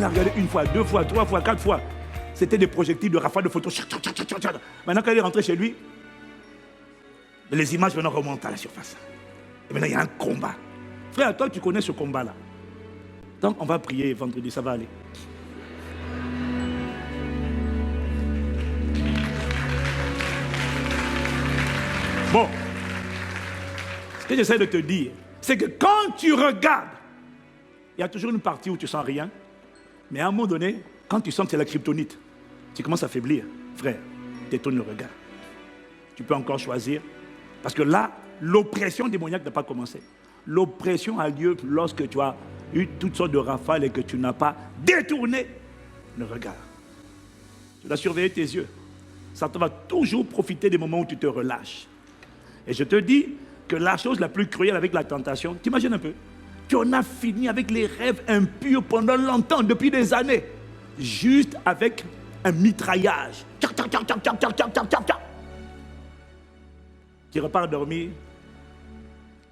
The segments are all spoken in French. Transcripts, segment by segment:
il a regardé une fois, deux fois, trois fois, quatre fois. C'était des projectiles de rafales de photos. Maintenant, quand il est rentré chez lui, les images maintenant remontent à la surface. Et maintenant, il y a un combat. Frère, toi, tu connais ce combat-là. Donc, on va prier vendredi, ça va aller. Bon, ce que j'essaie de te dire, c'est que quand tu regardes, il y a toujours une partie où tu sens rien, mais à un moment donné, quand tu sens que c'est la kryptonite, tu commences à faiblir. Frère, détourne le regard. Tu peux encore choisir, parce que là, l'oppression démoniaque n'a pas commencé. L'oppression a lieu lorsque tu as eu toutes sortes de rafales et que tu n'as pas détourné le regard. Tu dois surveiller tes yeux. Satan va toujours profiter des moments où tu te relâches. Et je te dis que la chose la plus cruelle avec la tentation, t'imagines un peu, tu en as fini avec les rêves impurs pendant longtemps, depuis des années, juste avec un mitraillage. Tu repars dormir,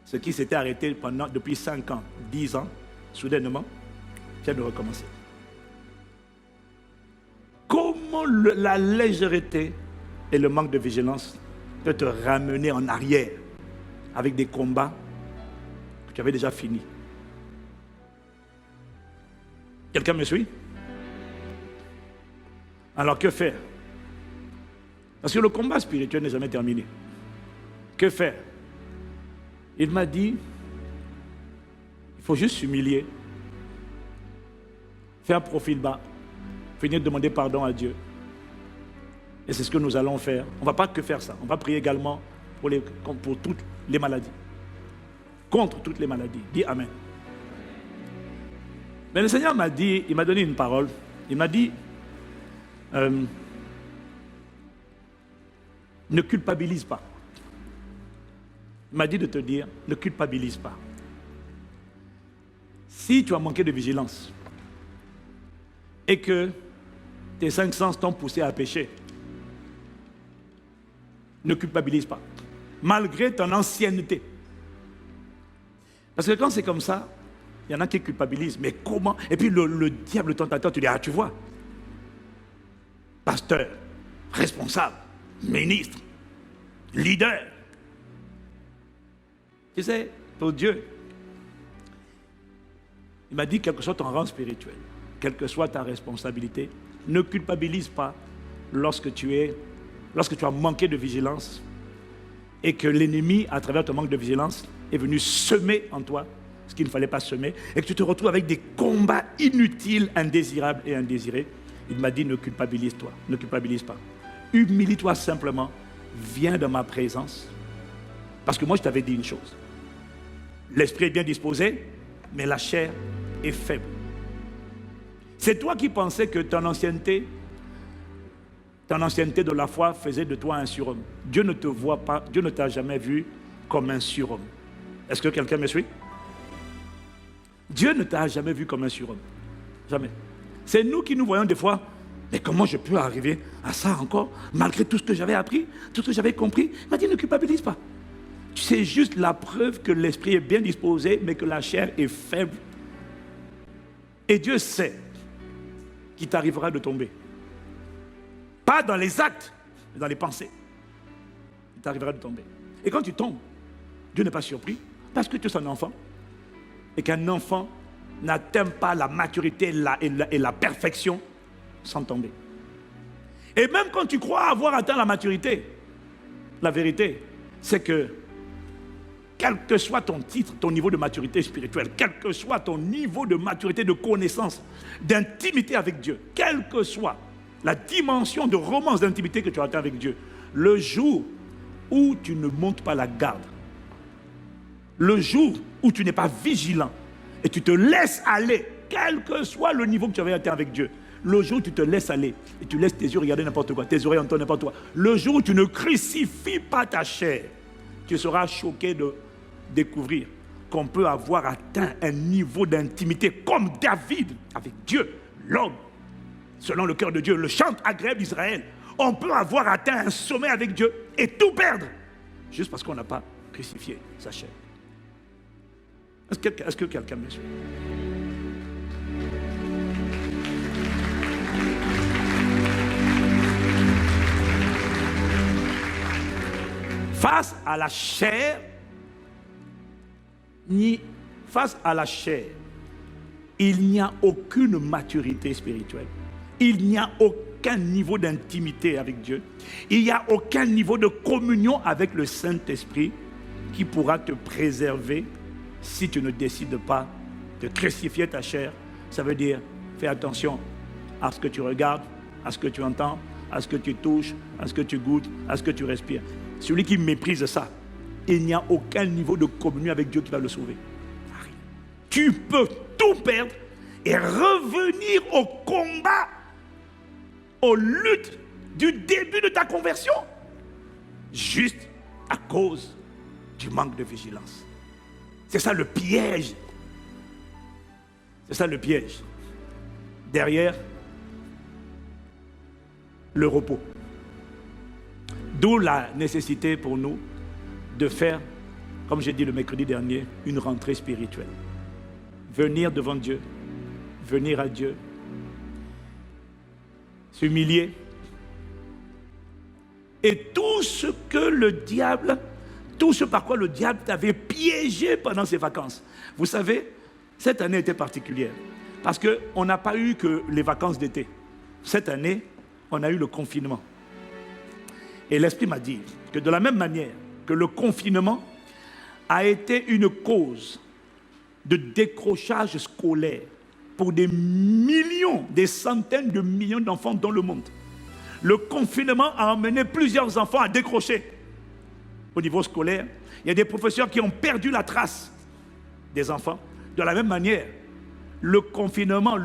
ce qui s'était arrêté depuis 5 ans, 10 ans, soudainement, vient de recommencer. Comment la légèreté et le manque de vigilance peut te ramener en arrière avec des combats que tu avais déjà finis. Quelqu'un me suit? Alors que faire? Parce que le combat spirituel n'est jamais terminé. Que faire? Il m'a dit, il faut juste s'humilier, faire profil bas, venir demander pardon à Dieu. Et c'est ce que nous allons faire. On ne va pas que faire ça. On va prier également pour toutes les maladies. Contre toutes les maladies. Dis Amen. Mais le Seigneur m'a dit, il m'a donné une parole. Il m'a dit, ne culpabilise pas. Il m'a dit de te dire, ne culpabilise pas. Si tu as manqué de vigilance et que tes 5 sens t'ont poussé à pécher, ne culpabilise pas, malgré ton ancienneté. Parce que quand c'est comme ça, il y en a qui culpabilisent. Mais comment? Et puis le diable, le tentateur, tu dis, ah tu vois, pasteur, responsable, ministre, leader. Tu sais, pour Dieu, il m'a dit, quel que soit ton rang spirituel, quelle que soit ta responsabilité, ne culpabilise pas lorsque tu as manqué de vigilance et que l'ennemi, à travers ton manque de vigilance, est venu semer en toi ce qu'il ne fallait pas semer et que tu te retrouves avec des combats inutiles, indésirables et indésirés. Il m'a dit, ne culpabilise-toi, ne culpabilise pas. Humilie-toi simplement, viens dans ma présence. Parce que moi, je t'avais dit une chose. L'esprit est bien disposé, mais la chair est faible. C'est toi qui pensais que ton ancienneté de la foi faisait de toi un surhomme. Dieu ne te voit pas, Dieu ne t'a jamais vu comme un surhomme. Est-ce que quelqu'un me suit? Dieu ne t'a jamais vu comme un surhomme. Jamais. C'est nous qui nous voyons des fois, mais comment je peux arriver à ça encore, malgré tout ce que j'avais appris, tout ce que j'avais compris? Il m'a dit, ne culpabilise pas. C'est juste la preuve que l'esprit est bien disposé, mais que la chair est faible. Et Dieu sait qu'il t'arrivera de tomber. Pas dans les actes, mais dans les pensées. Il t'arrivera de tomber. Et quand tu tombes, Dieu n'est pas surpris, parce que tu es un enfant. Et qu'un enfant n'atteint pas la maturité et la perfection sans tomber. Et même quand tu crois avoir atteint la maturité, la vérité, c'est que quel que soit ton titre, ton niveau de maturité spirituelle, quel que soit ton niveau de maturité, de connaissance, d'intimité avec Dieu, quelle que soit la dimension de romance d'intimité que tu as atteint avec Dieu, le jour où tu ne montes pas la garde, le jour où tu n'es pas vigilant et tu te laisses aller, quel que soit le niveau que tu avais atteint avec Dieu, le jour où tu te laisses aller et tu laisses tes yeux regarder n'importe quoi, tes oreilles entendre n'importe quoi, le jour où tu ne crucifies pas ta chair, tu seras choqué de découvrir qu'on peut avoir atteint un niveau d'intimité comme David avec Dieu, l'homme, selon le cœur de Dieu, le chant agréable d'Israël. On peut avoir atteint un sommet avec Dieu et tout perdre, juste parce qu'on n'a pas crucifié sa chair. Est-ce que quelqu'un me suit? face à la chair, il n'y a aucune maturité spirituelle. Il n'y a aucun niveau d'intimité avec Dieu. Il n'y a aucun niveau de communion avec le Saint-Esprit qui pourra te préserver si tu ne décides pas de crucifier ta chair. Ça veut dire, fais attention à ce que tu regardes, à ce que tu entends, à ce que tu touches, à ce que tu goûtes, à ce que tu respires. Celui qui méprise ça, il n'y a aucun niveau de communion avec Dieu qui va le sauver. Tu peux tout perdre et revenir au combat, aux luttes du début de ta conversion, juste à cause du manque de vigilance. C'est ça le piège. C'est ça le piège. Derrière le repos. D'où la nécessité pour nous de faire, comme j'ai dit le mercredi dernier, une rentrée spirituelle. Venir devant Dieu, venir à Dieu, s'humilier. Et tout ce que le diable, tout ce par quoi le diable t'avait piégé pendant ces vacances. Vous savez, cette année était particulière parce qu'on n'a pas eu que les vacances d'été. Cette année, on a eu le confinement. Et l'Esprit m'a dit que de la même manière que le confinement a été une cause de décrochage scolaire pour des millions, des centaines de millions d'enfants dans le monde, le confinement a amené plusieurs enfants à décrocher au niveau scolaire. Il y a des professeurs qui ont perdu la trace des enfants. De la même manière, le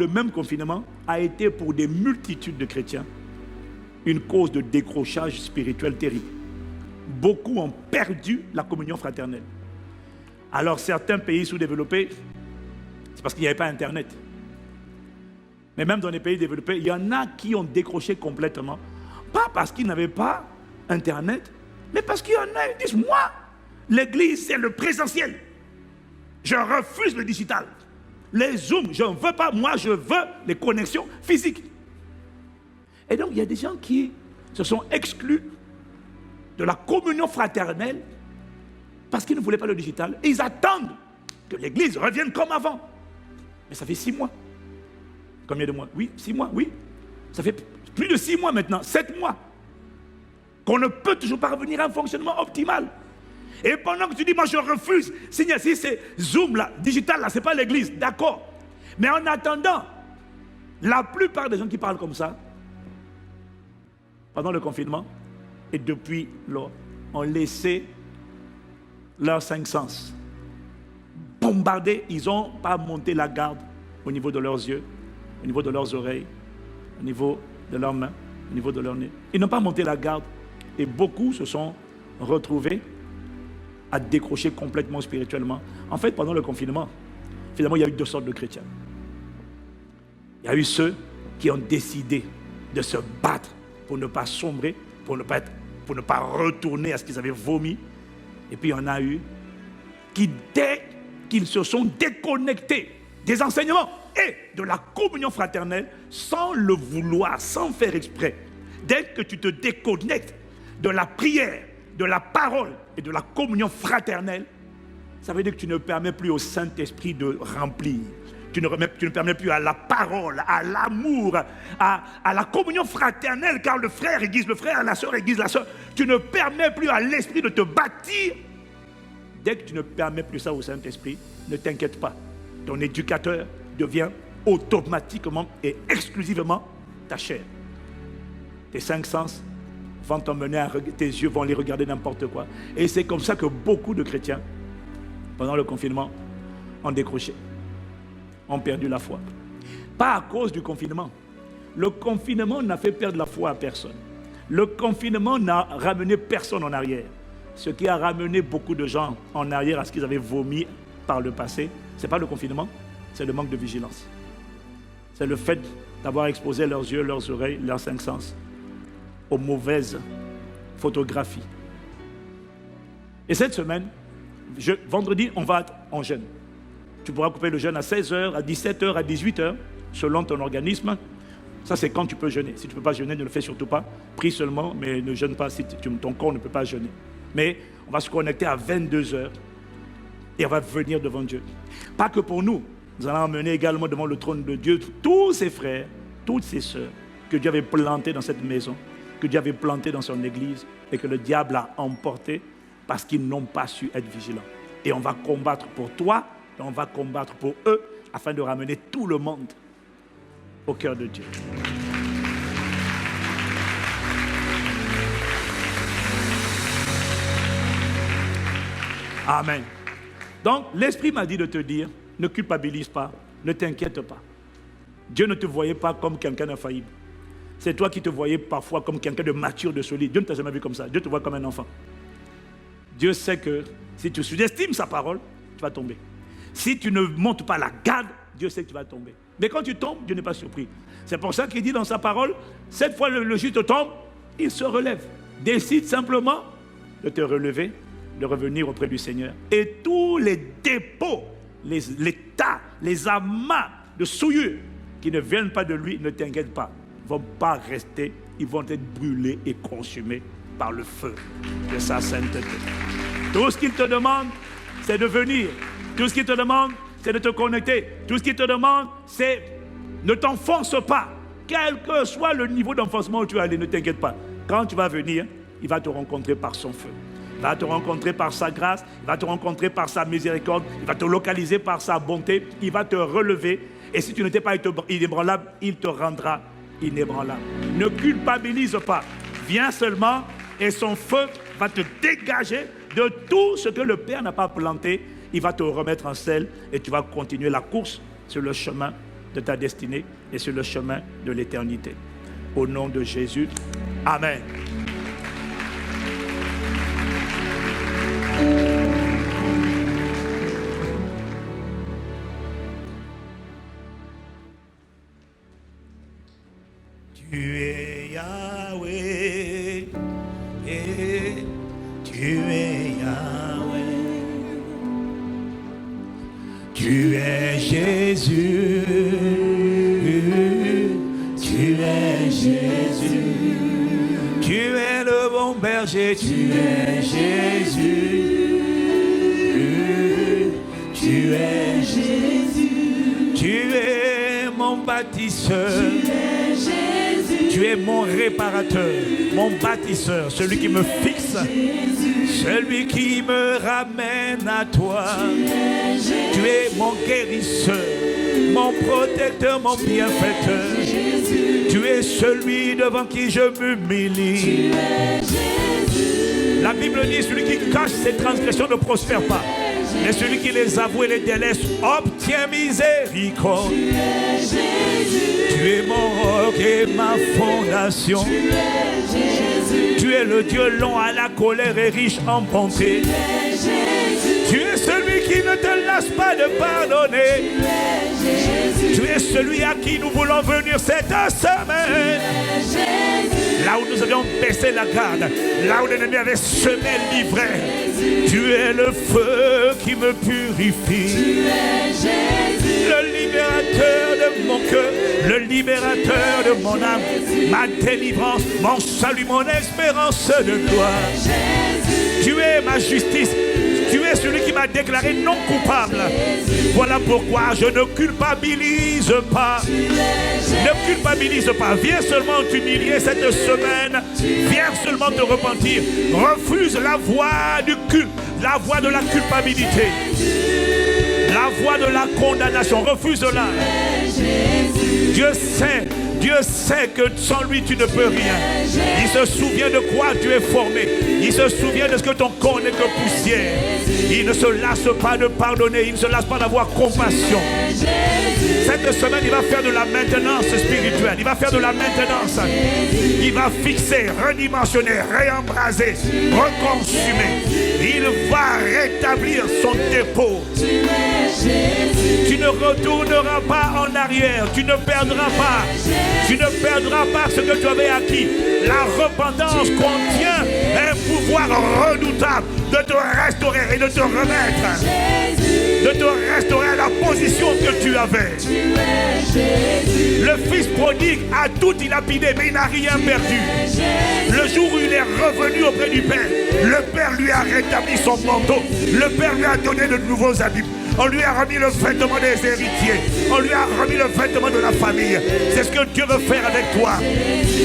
même confinement a été pour des multitudes de chrétiens une cause de décrochage spirituel terrible. Beaucoup ont perdu la communion fraternelle. Alors certains pays sous-développés, c'est parce qu'il n'y avait pas Internet. Mais même dans les pays développés, il y en a qui ont décroché complètement. Pas parce qu'ils n'avaient pas Internet, mais parce qu'il y en a qui disent, moi, l'église, c'est le présentiel. Je refuse le digital. Les Zooms, je ne veux pas. Moi, je veux les connexions physiques. Et donc, il y a des gens qui se sont exclus de la communion fraternelle parce qu'ils ne voulaient pas le digital. Et ils attendent que l'église revienne comme avant. Mais ça fait 6 mois. Combien de mois? Oui, 6 mois, oui. Ça fait plus de 6 mois maintenant, 7 mois, qu'on ne peut toujours pas revenir à un fonctionnement optimal. Et pendant que tu dis, moi je refuse, si c'est Zoom là, digital là, c'est pas l'église, d'accord. Mais en attendant, la plupart des gens qui parlent comme ça, pendant le confinement, et depuis lors, ont laissé leurs 5 sens bombardés. Ils n'ont pas monté la garde au niveau de leurs yeux, au niveau de leurs oreilles, au niveau de leurs mains, au niveau de leur nez. Ils n'ont pas monté la garde et beaucoup se sont retrouvés à décrocher complètement spirituellement. En fait, pendant le confinement, finalement, il y a eu 2 sortes de chrétiens. Il y a eu ceux qui ont décidé de se battre pour ne pas sombrer, pour ne pas retourner à ce qu'ils avaient vomi. Et puis il y en a eu qui, dès qu'ils se sont déconnectés des enseignements et de la communion fraternelle, sans le vouloir, sans faire exprès, dès que tu te déconnectes de la prière, de la parole et de la communion fraternelle, ça veut dire que tu ne permets plus au Saint-Esprit de remplir. Tu ne permets plus à la parole, à l'amour, à la communion fraternelle, car le frère aiguise le frère, la sœur aiguise la sœur. Tu ne permets plus à l'Esprit de te bâtir. Dès que tu ne permets plus ça au Saint-Esprit, ne t'inquiète pas. Ton éducateur devient automatiquement et exclusivement ta chair. Tes 5 sens vont t'emmener à tes yeux vont les regarder n'importe quoi. Et c'est comme ça que beaucoup de chrétiens, pendant le confinement, ont décroché, ont perdu la foi. Pas à cause du confinement. Le confinement n'a fait perdre la foi à personne. Le confinement n'a ramené personne en arrière. Ce qui a ramené beaucoup de gens en arrière à ce qu'ils avaient vomi par le passé, ce n'est pas le confinement, c'est le manque de vigilance. C'est le fait d'avoir exposé leurs yeux, leurs oreilles, leurs 5 sens aux mauvaises photographies. Et cette semaine, vendredi, on va être en jeûne. Tu pourras couper le jeûne à 16h, à 17h, à 18h, selon ton organisme. Ça, c'est quand tu peux jeûner. Si tu ne peux pas jeûner, ne le fais surtout pas. Prie seulement, mais ne jeûne pas si ton corps ne peut pas jeûner. Mais on va se connecter à 22h et on va venir devant Dieu. Pas que pour nous, nous allons emmener également devant le trône de Dieu tous ses frères, toutes ses sœurs que Dieu avait plantés dans cette maison, que Dieu avait plantés dans son église et que le diable a emporté parce qu'ils n'ont pas su être vigilants. Et on va combattre pour toi, et on va combattre pour eux afin de ramener tout le monde au cœur de Dieu. Amen. Donc, l'Esprit m'a dit de te dire, ne culpabilise pas, ne t'inquiète pas. Dieu ne te voyait pas comme quelqu'un d'infaillible. C'est toi qui te voyais parfois comme quelqu'un de mature, de solide. Dieu ne t'a jamais vu comme ça. Dieu te voit comme un enfant. Dieu sait que si tu sous-estimes sa parole, tu vas tomber. Si tu ne montes pas la garde, Dieu sait que tu vas tomber. Mais quand tu tombes, Dieu n'est pas surpris. C'est pour ça qu'il dit dans sa parole, cette fois le juste tombe, il se relève. Décide simplement de te relever, de revenir auprès du Seigneur. Et tous les dépôts, les tas, les amas de souillure qui ne viennent pas de lui, ne t'inquiète pas, ne vont pas rester, ils vont être brûlés et consumés par le feu de sa sainteté. Tout ce qu'il te demande, c'est de venir. Tout ce qu'il te demande, c'est de te connecter. Tout ce qu'il te demande, c'est ne t'enfonce pas. Quel que soit le niveau d'enfoncement où tu vas aller, ne t'inquiète pas. Quand tu vas venir, il va te rencontrer par son feu. Il va te rencontrer par sa grâce. Il va te rencontrer par sa miséricorde. Il va te localiser par sa bonté. Il va te relever. Et si tu n'étais pas inébranlable, il te rendra inébranlable. Ne culpabilise pas. Viens seulement et son feu va te dégager de tout ce que le Père n'a pas planté. Il va te remettre en selle et tu vas continuer la course sur le chemin de ta destinée et sur le chemin de l'éternité. Au nom de Jésus, Amen. Tu es Yahweh, et tu es Yahweh, tu es Jésus, tu es Jésus, tu es le bon berger, tu es Jésus, tu es Jésus, tu es mon bâtisseur. Tu es mon réparateur, mon bâtisseur, celui qui me fixe, celui qui me ramène à toi. Tu es mon guérisseur, mon protecteur, mon bienfaiteur. Tu es celui devant qui je m'humilie. La Bible dit, celui qui cache ses transgressions ne prospère pas. Mais celui qui les avoue et les délaisse obtient miséricorde. Tu es mon roc et ma fondation. Tu es le Dieu long à la colère et riche en bonté. Tu es celui qui ne te lasse pas de pardonner. Tu es celui à qui nous voulons venir cette semaine. Là où nous avions baissé la garde, là où l'ennemi avait semé l'ivraie, tu es le feu qui me purifie. Tu es Jésus, le libérateur de mon cœur, le libérateur de mon âme, ma délivrance, mon salut, mon espérance de gloire. Tu es ma justice. Tu es celui qui m'a déclaré non coupable. Voilà pourquoi je ne culpabilise pas. Ne culpabilise pas. Viens seulement t'humilier cette semaine. Viens seulement te repentir. Refuse la voie du culte, la voie de la culpabilité, la voie de la condamnation. Refuse-la. Dieu sait que sans lui tu ne peux rien. Il se souvient de quoi tu es formé. Il se souvient de ce que ton corps n'est que poussière. Il ne se lasse pas de pardonner. Il ne se lasse pas d'avoir compassion. Cette semaine, il va faire de la maintenance spirituelle. Il va faire de la maintenance. Il va fixer, redimensionner, réembraser, reconsumer. Il va rétablir son dépôt. Tu ne retourneras pas en arrière. Tu ne perdras pas. Tu ne perdras pas ce que tu avais acquis. La repentance contient un pouvoir redoutable de te restaurer et de te remettre, de te restaurer à la position que tu avais. Le fils prodigue a tout dilapidé, mais il n'a rien perdu. Le jour où il est revenu auprès du Père, le Père lui a rétabli son manteau. Le Père lui a donné de nouveaux habits. On lui a remis le vêtement des héritiers. On lui a remis le vêtement de la famille. C'est ce que Dieu veut faire avec toi.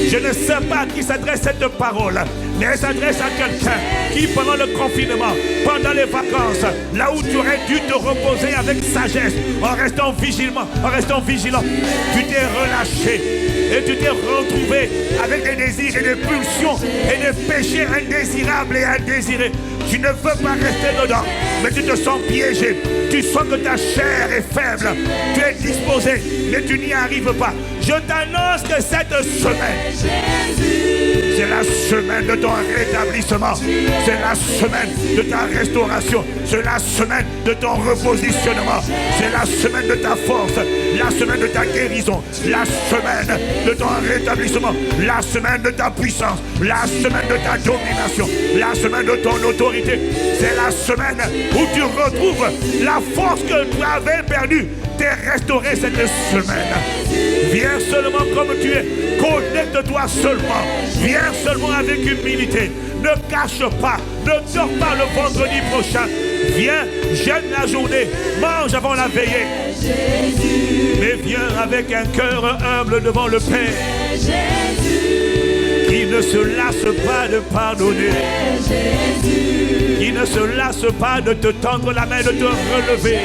Je ne sais pas à qui s'adresse cette parole, mais elle s'adresse à quelqu'un qui, pendant le confinement, pendant les vacances, là où tu aurais dû te reposer avec sagesse, en restant vigilant, tu t'es relâché et tu t'es retrouvé avec des désirs et des pulsions et des péchés indésirables et indésirés. Tu ne veux pas rester dedans, mais tu te sens piégé. Tu sens que ta chair est faible. Tu es disposé, mais tu n'y arrives pas. Je t'annonce que cette semaine, c'est la semaine de ton rétablissement. C'est la semaine de ta restauration. C'est la semaine de ton repositionnement. C'est la semaine de ta force. La semaine de ta guérison. La semaine de ton rétablissement. La semaine de ta puissance. La semaine de ta domination. La semaine de ton autorité. C'est la semaine où tu retrouves la force que tu avais perdue. T'es restauré cette semaine. Viens seulement comme tu es. Connecte-toi seulement. Viens seulement avec humilité. Ne cache pas. Ne dors pas le vendredi prochain. Viens, jeûne la journée. Mange avant la veillée. Mais viens avec un cœur humble devant le Père. Qui ne se lasse pas de pardonner. Qui ne se lasse pas de te tendre la main, de te relever.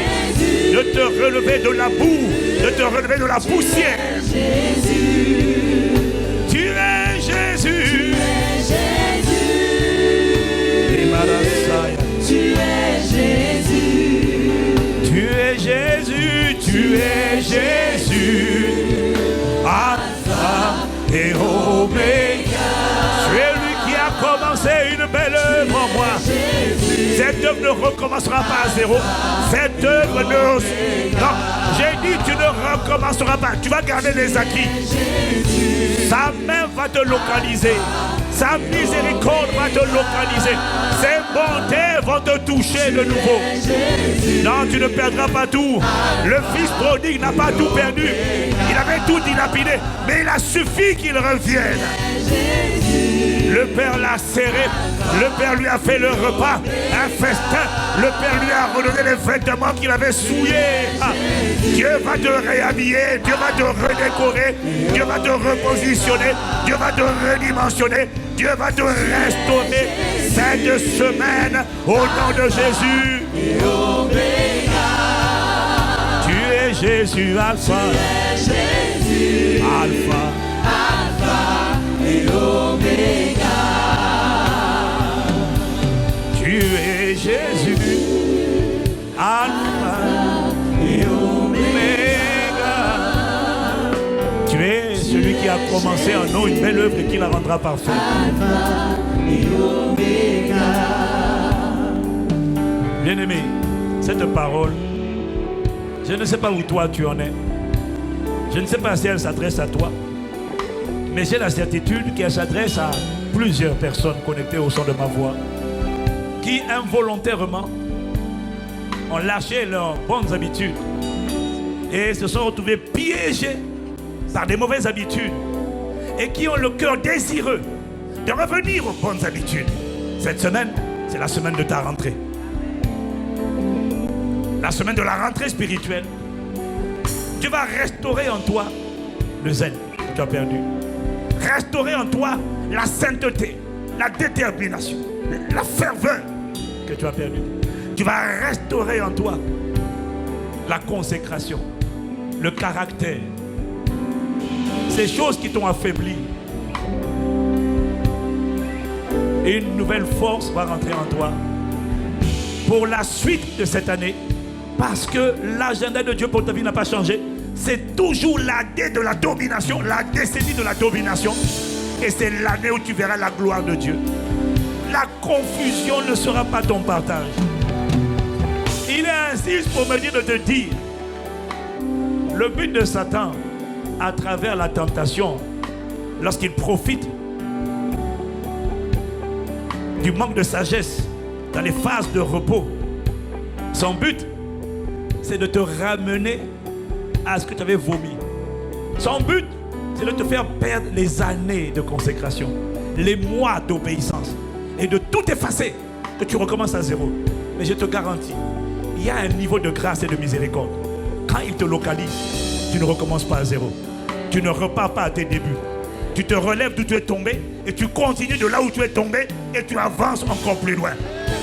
De te relever de la boue. De te relever de la poussière. Tu es Jésus. Tu es Jésus. Tu es Jésus. Tu es Jésus. Alpha et Oméga. Tu es lui qui a commencé une belle œuvre en moi. Cette œuvre ne recommencera pas à zéro. Cette œuvre ne... Non, j'ai dit tu ne recommenceras pas. Tu vas garder les acquis. Sa main va te localiser. Sa miséricorde va te localiser. Ses bontés vont te toucher de nouveau. Non, tu ne perdras pas tout. Le fils prodigue n'a pas tout perdu. Il avait tout dilapidé. Mais il a suffi qu'il revienne. Le Père l'a serré. Le Père lui a fait le repas. Un festin. Le Père lui a redonné les vêtements qu'il avait souillés. Dieu va te réhabiller. Dieu va te redécorer. Dieu va te repositionner. Dieu va te redimensionner. Dieu va te restaurer cette semaine au nom de Jésus. Tu es Jésus, Alpha. Alpha et Oméga. Tu es Jésus, Alpha et Oméga. Tu es celui qui a commencé en nous une belle œuvre et qui la rendra parfaite. Alpha et Oméga. Bien-aimé, cette parole, je ne sais pas où toi tu en es. Je ne sais pas si elle s'adresse à toi. Mais j'ai la certitude qu'elle s'adresse à plusieurs personnes connectées au son de ma voix, qui involontairement ont lâché leurs bonnes habitudes et se sont retrouvés piégés par des mauvaises habitudes et qui ont le cœur désireux de revenir aux bonnes habitudes. Cette semaine, c'est la semaine de ta rentrée. La semaine de la rentrée spirituelle. Dieu va restaurer en toi le zèle que tu as perdu. Restaurer en toi la sainteté, la détermination, la ferveur que tu as perdue. Tu vas restaurer en toi la consécration, le caractère, ces choses qui t'ont affaibli. Et une nouvelle force va rentrer en toi pour la suite de cette année, parce que l'agenda de Dieu pour ta vie n'a pas changé. C'est toujours l'année de la domination, la décennie de la domination. Et c'est l'année où tu verras la gloire de Dieu. La confusion ne sera pas ton partage. Il insiste pour me dire de te dire, le but de Satan, à travers la tentation, lorsqu'il profite du manque de sagesse dans les phases de repos, son but, c'est de te ramener à ce que tu avais vomi. Son but, c'est de te faire perdre les années de consécration, les mois d'obéissance et de tout effacer que tu recommences à zéro. Mais je te garantis, il y a un niveau de grâce et de miséricorde. Quand il te localise, tu ne recommences pas à zéro. Tu ne repars pas à tes débuts. Tu te relèves d'où tu es tombé et tu continues de là où tu es tombé et tu avances encore plus loin.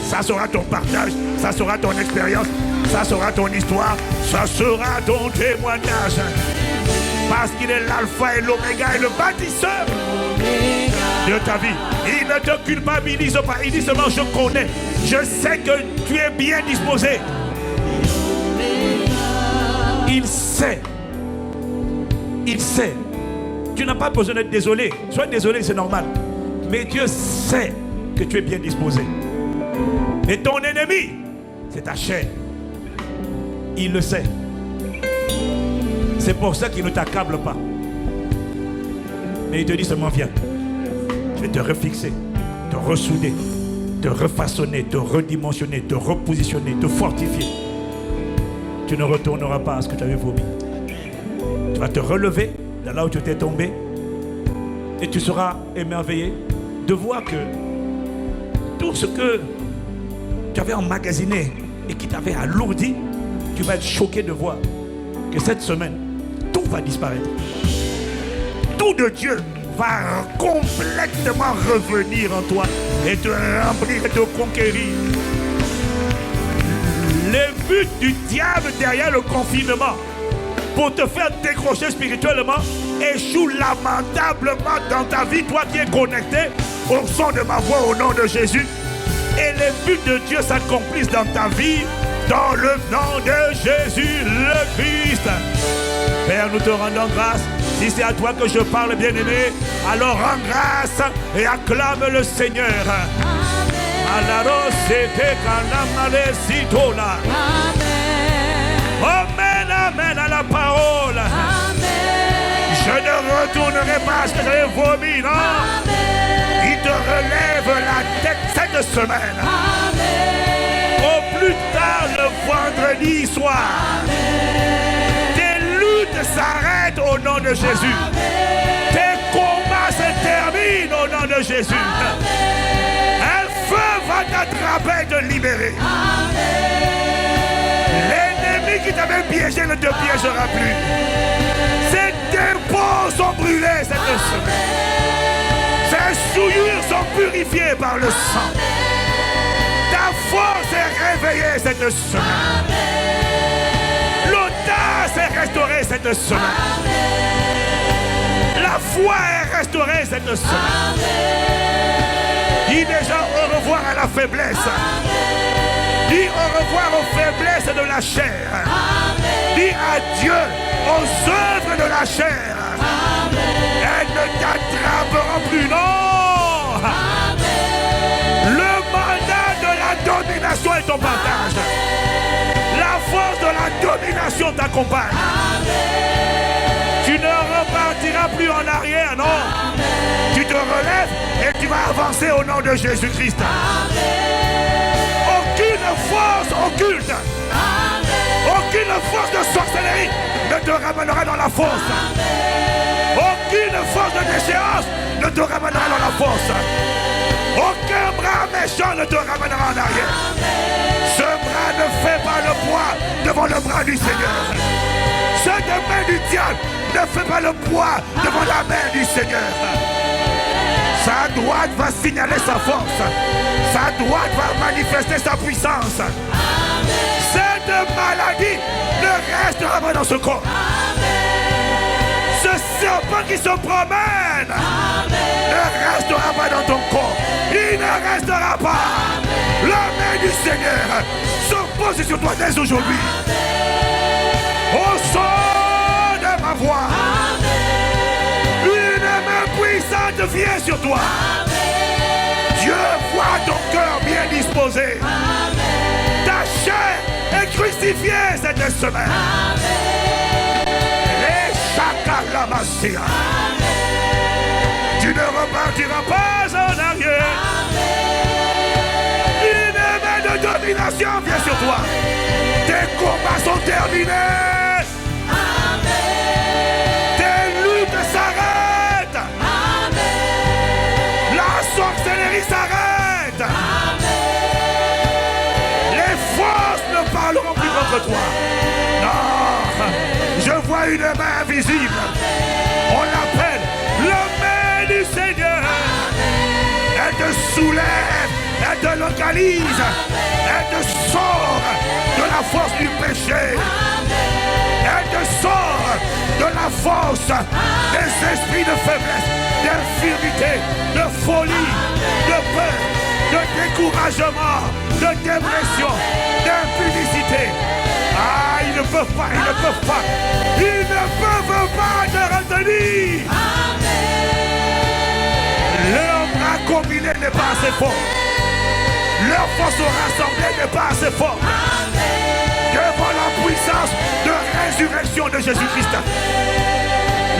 Ça sera ton partage, ça sera ton expérience, ça sera ton histoire, ça sera ton témoignage. Parce qu'il est l'alpha et l'oméga et le bâtisseur de ta vie. Il ne te culpabilise pas, il dit seulement je connais. Je sais que tu es bien disposé. Il sait. Il sait. Tu n'as pas besoin d'être désolé. Sois désolé, c'est normal. Mais Dieu sait que tu es bien disposé. Et ton ennemi, c'est ta chair. Il le sait. C'est pour ça qu'il ne t'accable pas. Mais il te dit seulement viens. Je vais te refixer, te ressouder, te refaçonner, te redimensionner, te repositionner, te fortifier. Tu ne retourneras pas à ce que tu avais vomi. Tu vas te relever de là où tu étais tombé et tu seras émerveillé de voir que tout ce que tu avais emmagasiné et qui t'avait alourdi, tu vas être choqué de voir que cette semaine, tout va disparaître. Tout de Dieu va complètement revenir en toi et te remplir et te conquérir. Les buts du diable derrière le confinement pour te faire décrocher spirituellement échouent lamentablement dans ta vie, toi qui es connecté au son de ma voix au nom de Jésus. Et les buts de Dieu s'accomplissent dans ta vie dans le nom de Jésus le Christ. Père, nous te rendons grâce. Si c'est à toi que je parle, bien-aimé, alors rends grâce et acclame le Seigneur. Amen, amen à la parole. Je ne retournerai pas à ce que j'avais vomi, non. Il te relève la tête cette semaine. Au plus tard le vendredi soir. Tes luttes s'arrêtent au nom de Jésus. Tes combats se terminent au nom de Jésus. Un feu va t'attraper et te libérer. L'ennemi qui t'avait piégé ne te piégera plus. Ses dépôts sont brûlés cette semaine. Ses souillures sont purifiées par le sang. Ta force est réveillée cette semaine. L'audace est restaurée cette semaine. La foi est restaurée cette semaine. Dis déjà au revoir à la faiblesse. Dis au revoir aux faiblesses de la chair. Dis adieu aux œuvres de la chair. Elles ne t'attraperont plus, non. Le mandat de la domination est ton partage. La force de la domination t'accompagne. Tu ne repartiras plus en arrière, non. Tu te relèves et tu vas avancer au nom de Jésus-Christ. Aucune force occulte, aucune force de sorcellerie ne te ramènera dans la force. Aucune force de déchéance ne te ramènera dans la force. Aucun bras méchant ne te ramènera en arrière. Ce bras ne fait pas le poids devant le bras du Seigneur. Cette main du diable ne fait pas le poids devant la main du Seigneur. Sa droite va signaler sa force. Sa droite va manifester sa puissance. Cette maladie ne restera pas dans ce corps. Ce serpent qui se promène ne restera pas dans ton corps. Il ne restera pas. La main du Seigneur se pose sur toi dès aujourd'hui. Au son de ma voix, une main puissante vient sur toi. Dieu voit ton cœur bien disposé. Ta chair est crucifiée cette semaine. Et Chakalamassia. Tu ne repartiras pas en arrière. Une main de domination vient sur toi. Tes combats sont terminés. Tes luttes s'arrêtent. La sorcellerie s'arrête. contre toi. Non, je vois une main invisible. On l'appelle la main du Seigneur. Elle te soulève, elle te localise, elle te sort de la force du péché. Elle te sort de la force des esprits de faiblesse, d'infirmité, de folie, de peur, de découragement, de dépression, d'impudicité. Ah, ils ne peuvent pas, ils ne peuvent pas. Ils ne peuvent pas te retenir. Leur bras combiné n'est pas assez fort. Leur force rassemblée n'est pas assez forte. Devant la puissance de résurrection de Jésus-Christ,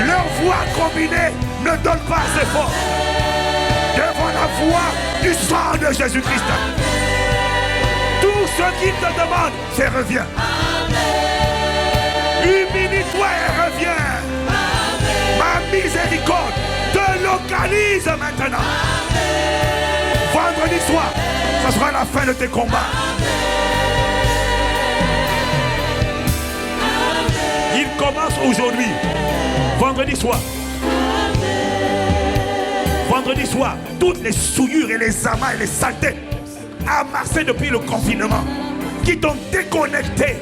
leur voix combinée ne donne pas assez fort. Devant la voix du sang de Jésus-Christ, tout ce qu'il te demande, c'est reviens. Humilie-toi et reviens. Ma miséricorde te localise maintenant. Vendredi soir, ce sera la fin de tes combats. Il commence aujourd'hui, vendredi soir. Vendredi soir, toutes les souillures et les amas et les saletés amassées depuis le confinement, qui t'ont déconnecté,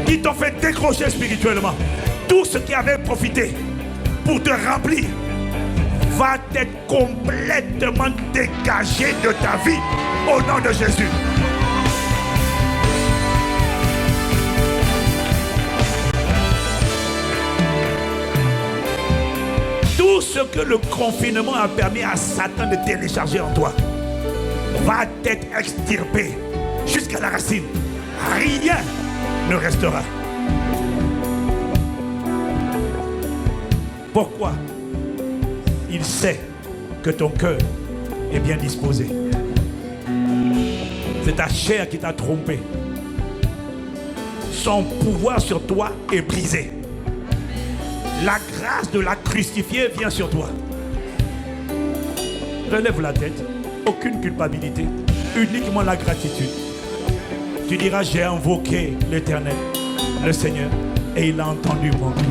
qui t'ont fait décrocher spirituellement, tout ce qui avait profité pour te remplir va être complètement dégagé de ta vie au nom de Jésus. Tout ce que le confinement a permis à Satan de télécharger en toi va être extirpé jusqu'à la racine. Rien ne restera. Pourquoi? Il sait que ton cœur est bien disposé. C'est ta chair qui t'a trompé. Son pouvoir sur toi est brisé. La grâce de la crucifiée vient sur toi. Relève la tête. Aucune culpabilité. Uniquement la gratitude. Tu diras, j'ai invoqué l'Éternel, le Seigneur, et il a entendu mon cri.